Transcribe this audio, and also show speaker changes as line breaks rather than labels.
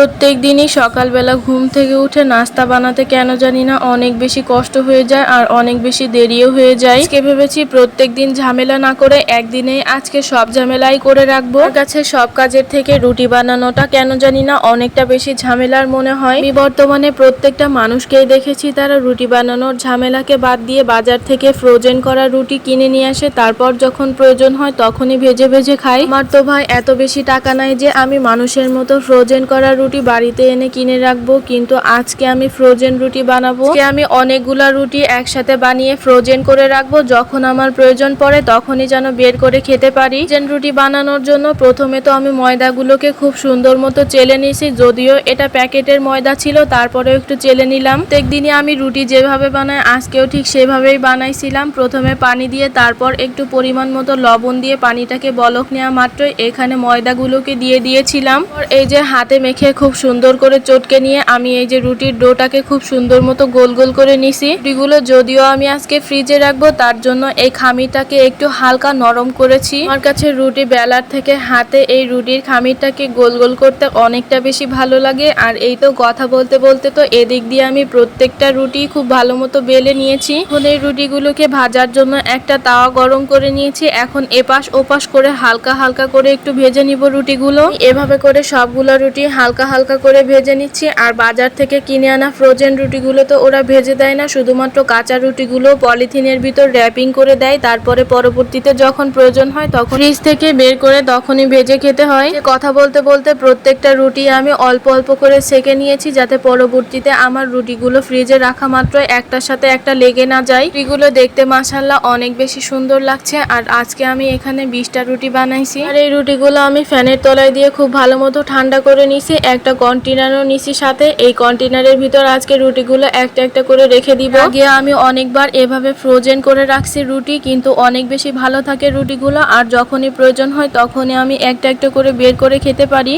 প্রত্যেক দিনই সকালবেলা ঘুম থেকে উঠে নাস্তা বানাতে কেন জানি না অনেক বেশি কষ্ট হয়ে যায় আর অনেক বেশি দেরিও হয়ে যায়। আজকে ভেবেছি প্রত্যেক দিন ঝামেলা না করে একদিনে আজকে সব ঝামেলাই করে রাখবো। আমার কাছে সব কাজের থেকে রুটি বানানোটা কেন জানি না অনেকটা বেশি ঝামেলার মনে হয়। আমি বর্তমানে প্রত্যেকটা মানুষকেই দেখেছি তারা রুটি বানানোর ঝামেলাকে বাদ দিয়ে বাজার থেকে ফ্রোজেন করা রুটি কিনে নিয়ে আসে, তারপর যখন প্রয়োজন হয় তখনই ভেজে ভেজে খায়। আমার তো ভাই এত বেশি টাকা নাই যে আমি মানুষের মতো ফ্রোজেন করা রুটি বাড়িতে এনে কিনে রাখবো, কিন্তু আজকে আমি ফ্রোজেন রুটি বানাবো। আমি অনেকগুলা রুটি একসাথে বানিয়ে ফ্রোজেন করে রাখবো, যখন আমার প্রয়োজন পড়ে তখনই যেন বের করে খেতে পারি। ফ্রোজেন রুটি বানানোর জন্য প্রথমে তো আমি ময়দাগুলোকে খুব সুন্দর মতো চেলে নিয়েছি, যদিও এটা প্যাকেটের ময়দা ছিল তারপরেও একটু চেলে নিলাম। প্রত্যেকদিনই আমি রুটি যেভাবে বানাই আজকেও ঠিক সেভাবেই বানাইছিলাম। প্রথমে পানি দিয়ে তারপর একটু পরিমাণ মতো লবণ দিয়ে পানিটাকে বলক নেওয়া মাত্রই এখানে ময়দাগুলোকে দিয়ে দিয়েছিলাম। এই যে হাতে মেখে খুব সুন্দর করে চটকে নিয়ে আমি এই যে রুটির ডোটাকে খুব সুন্দর মতো গোল গোল করে নিছি। রুটিগুলো যদিও আমি আজকে ফ্রিজে রাখবো তার জন্য এই খামিরটাকে একটু হালকা নরম করেছি। আমার কাছে রুটি বেলার থেকে হাতে এই রুটির খামিরটাকে গোল গোল করতে অনেকটা বেশি ভালো লাগে। আর এই তো কথা বলতে বলতে তো এদিক দিয়ে আমি প্রত্যেকটা রুটি খুব ভালো মতো বেলে নিয়েছি। এখন এই রুটিগুলোকে ভাজার জন্য একটা তাওয়া গরম করে নিয়েছি। এখন এপাশ ওপাশ করে হালকা হালকা করে একটু ভেজে নিব রুটিগুলো। এভাবে করে সবগুলো রুটি হালকা হালকা করে ভেজে নিচ্ছি। আর বাজার থেকে কিনে আনা ফ্রোজেন রুটিগুলো তো ওরা ভেজে দেয় না, শুধুমাত্র কাঁচা রুটিগুলো পলিথিনের ভিতর র্যাপিং করে দেয়, তারপরে পরবর্তীতে যখন প্রয়োজন হয় তখন ফ্রিজ থেকে বের করে তখনই ভেজে খেতে হয়। কথা বলতে বলতে প্রত্যেকটা রুটি আমি অল্প অল্প করে সেকে নিয়েছি, যাতে পরবর্তীতে আমার রুটিগুলো ফ্রিজে রাখা মাত্র একটার সাথে একটা লেগে না যায়। রুটিগুলো দেখতে মাশাআল্লাহ অনেক বেশি সুন্দর লাগছে। আর আজকে আমি এখানে 20টা রুটি বানাইছি। আর এই রুটিগুলো আমি ফ্যানের তলায় দিয়ে খুব ভালো মতো ঠান্ডা করে নিছি। একটা কন্টেনারও নিছি সাথে। এই কন্টেনারের ভিতর আজকে রুটিগুলো একটা একটা করে রেখে দিব। আগে আমি অনেকবার এভাবে ফ্রোজেন করে রাখছি রুটি, কিন্তু অনেক বেশি ভালো থাকে রুটিগুলো। আর যখনই প্রয়োজন হয় তখনই আমি একটা একটা করে বের করে খেতে পারি।